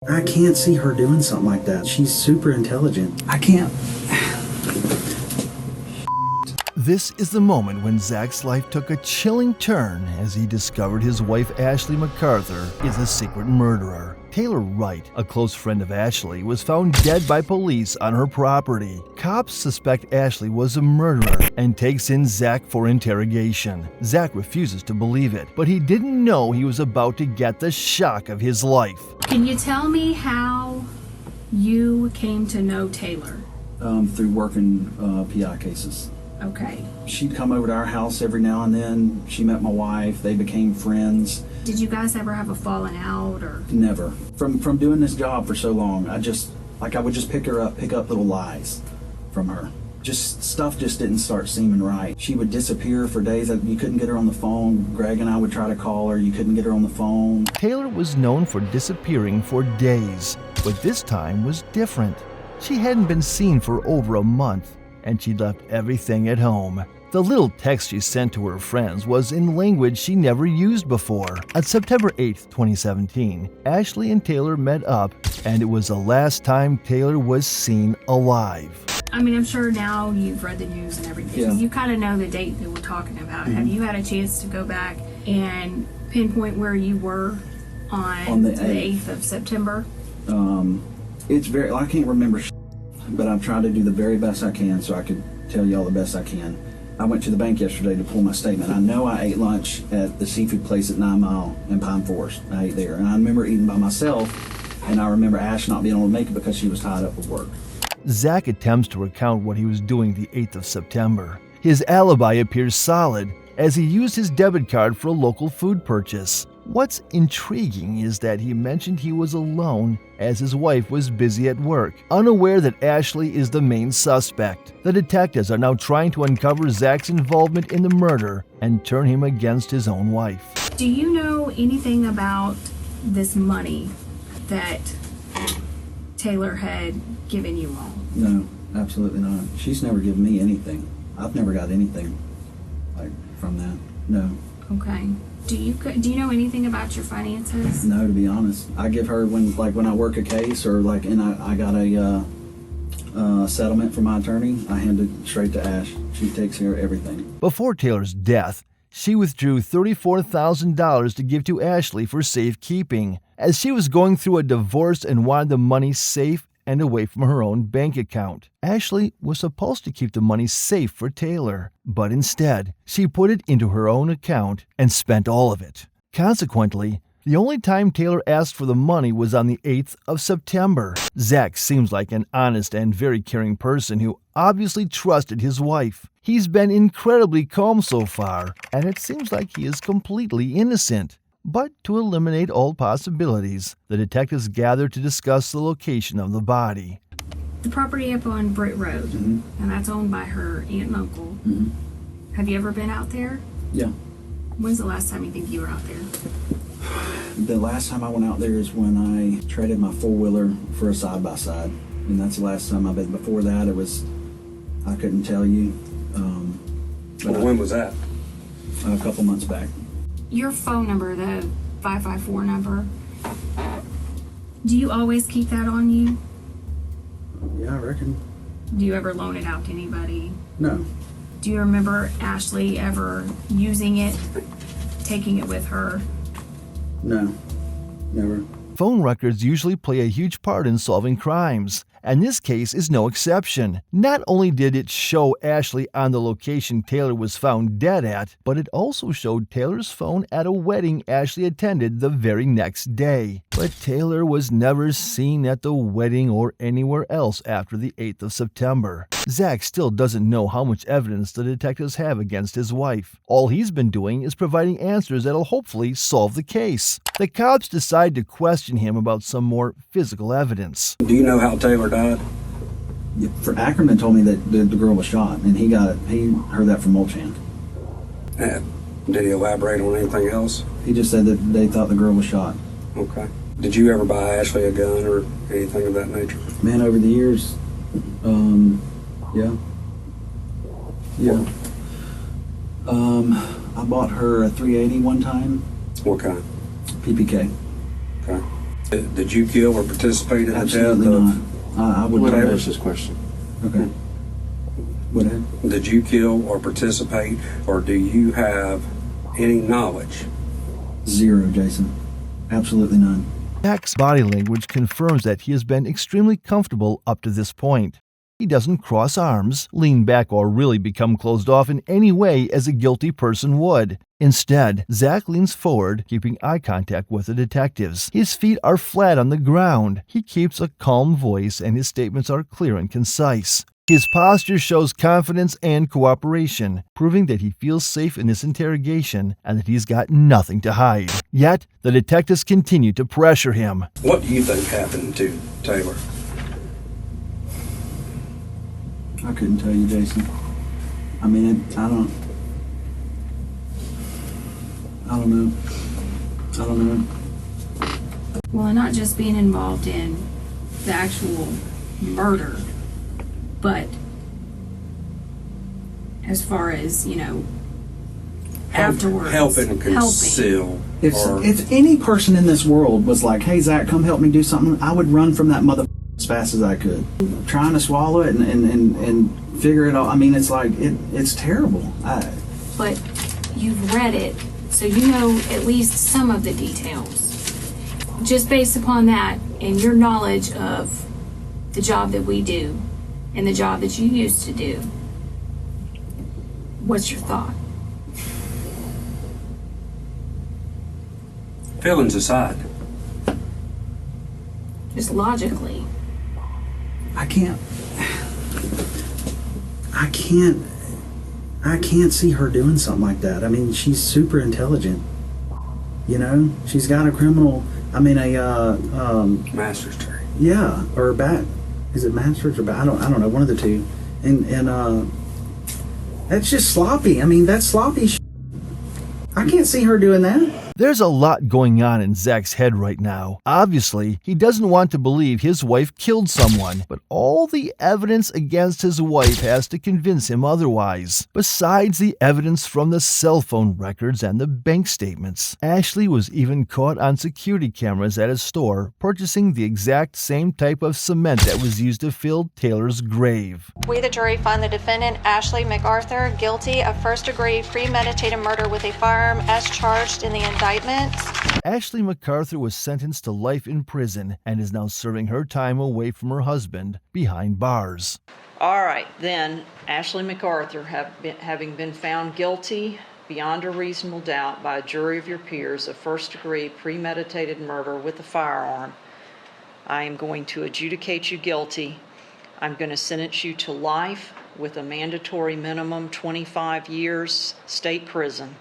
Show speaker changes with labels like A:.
A: I can't see her doing something like that. She's super intelligent. I can't.
B: This is the moment when Zach's life took a chilling turn as he discovered his wife Ashley MacArthur is a secret murderer. Taylor Wright, a close friend of Ashley, was found dead by police on her property. Cops suspect Ashley was a murderer and takes in Zach for interrogation. Zach refuses to believe it, but he didn't know he was about to get the shock of his life.
C: Can you tell me how you came to know Taylor?
A: Through working PI cases.
C: Okay.
A: She'd come over to our house every now and then. She met my wife. They became friends.
C: Did you guys ever have a falling out or?
A: Never. From doing this job for so long, I would just pick up little lies from her. Just stuff just didn't start seeming right. She would disappear for days. You couldn't get her on the phone. Greg and I would try to call her. You couldn't get her on the phone.
B: Taylor was known for disappearing for days, but this time was different. She hadn't been seen for over a month, and she'd left everything at home. The little text she sent to her friends was in language she never used before. On September 8, 2017, Ashley and Taylor met up, and it was the last time Taylor was seen alive.
C: I mean, I'm sure now you've read the news and everything.
A: Yeah.
C: You kind of know the date that we're talking about.
A: Mm-hmm.
C: Have you had a chance to go back and pinpoint where you were on
A: the
C: the 8th of September?
A: I can't remember, but I'm trying to do the very best I can so I could tell y'all the best I can. I went to the bank yesterday to pull my statement. I know I ate lunch at the seafood place at 9 Mile in Pine Forest. I ate there, and I remember eating by myself, and I remember Ash not being able to make it because she was tied up with work.
B: Zach attempts to recount what he was doing the 8th of September. His alibi appears solid as he used his debit card for a local food purchase. What's intriguing is that he mentioned he was alone as his wife was busy at work, unaware that Ashley is the main suspect. The detectives are now trying to uncover Zach's involvement in the murder and turn him against his own wife.
C: Do you know anything about this money that Taylor had given you all?
A: No, absolutely not. She's never given me anything. I've never got anything from that. No.
C: Okay. Do you know anything about your finances?
A: No, to be honest. I give her when I work a case or and I got a settlement from my attorney, I hand it straight to Ash. She takes care of everything.
B: Before Taylor's death, she withdrew $34,000 to give to Ashley for safekeeping, as she was going through a divorce and wanted the money safe and away from her own bank account. Ashley was supposed to keep the money safe for Taylor, but instead, she put it into her own account and spent all of it. Consequently, the only time Taylor asked for the money was on the 8th of September. Zach seems like an honest and very caring person who obviously trusted his wife. He's been incredibly calm so far, and it seems like he is completely innocent. But to eliminate all possibilities, the detectives gather to discuss the location of the body.
C: The property up on Britt Road,
A: Mm-hmm.
C: and that's owned by her aunt and uncle.
A: Mm-hmm.
C: Have you ever been out there?
A: Yeah.
C: When's the last time you think you were out there?
A: The last time I went out there is when I traded my four-wheeler for a side-by-side. And that's the last time I've been. Before that, I couldn't tell you.
D: When was that?
A: A couple months back.
C: Your phone number, the 554 number, do you always keep that on you?
A: Yeah, I reckon.
C: Do you ever loan it out to anybody?
A: No.
C: Do you remember Ashley ever using it, taking it with her?
A: No. Never.
B: Phone records usually play a huge part in solving crimes, and this case is no exception. Not only did it show Ashley on the location Taylor was found dead at, but it also showed Taylor's phone at a wedding Ashley attended the very next day. But Taylor was never seen at the wedding or anywhere else after the 8th of September. Zach still doesn't know how much evidence the detectives have against his wife. All he's been doing is providing answers that'll hopefully solve the case. The cops decide to question him about some more physical evidence.
D: Do you know how Taylor died?
A: Ackerman told me that the girl was shot, and he heard that from Mulchan.
D: Did he elaborate on anything else?
A: He just said that they thought the girl was shot.
D: Okay. Did you ever buy Ashley a gun or anything of that nature?
A: Man, over the years, yeah. Yeah. I bought her a 380 one time.
D: What kind?
A: PPK.
D: Okay. Did you kill or participate in the death
A: Absolutely
D: of?
A: not. I would
E: Let him
A: never.
E: finish this question.
A: Okay. Go ahead.
D: Did you kill or participate, or do you have any knowledge?
A: Zero, Jason. Absolutely none.
B: Zach's body language confirms that he has been extremely comfortable up to this point. He doesn't cross arms, lean back, or really become closed off in any way as a guilty person would. Instead, Zach leans forward, keeping eye contact with the detectives. His feet are flat on the ground. He keeps a calm voice, and his statements are clear and concise. His posture shows confidence and cooperation, proving that he feels safe in this interrogation and that he's got nothing to hide. Yet, the detectives continue to pressure him.
D: What do you think happened to Taylor?
A: I couldn't tell you, Jason. I mean, I don't know. I don't know.
C: Well, and not just being involved in the actual murder, but as far as, afterwards.
D: Helping conceal.
A: If any person in this world was like, hey, Zach, come help me do something, I would run from that mother as fast as I could. Trying to swallow it and figure it out. I mean, it's like, it's terrible.
C: But you've read it, so you know at least some of the details. Just based upon that and your knowledge of the job that we do and the job that you used to do, what's your thought?
D: Feelings aside,
C: Just logically.
A: I can't see her doing something like that. I mean, she's super intelligent. She's got a criminal. I mean,
D: master's degree.
A: yeah, or is it master's or I don't know, one of the two. And that's just sloppy. I mean, that's sloppy. I can't see her doing that.
B: There's a lot going on in Zach's head right now. Obviously, he doesn't want to believe his wife killed someone, but all the evidence against his wife has to convince him otherwise. Besides the evidence from the cell phone records and the bank statements, Ashley was even caught on security cameras at his store purchasing the exact same type of cement that was used to fill Taylor's grave.
F: We, the jury, find the defendant, Ashley MacArthur, guilty of first-degree premeditated murder with a firearm as charged in the indictment.
B: Ashley MacArthur was sentenced to life in prison and is now serving her time away from her husband behind bars.
G: All right, then, Ashley MacArthur, having been found guilty beyond a reasonable doubt by a jury of your peers of first-degree premeditated murder with a firearm, I am going to adjudicate you guilty. I'm going to sentence you to life with a mandatory minimum 25 years state prison.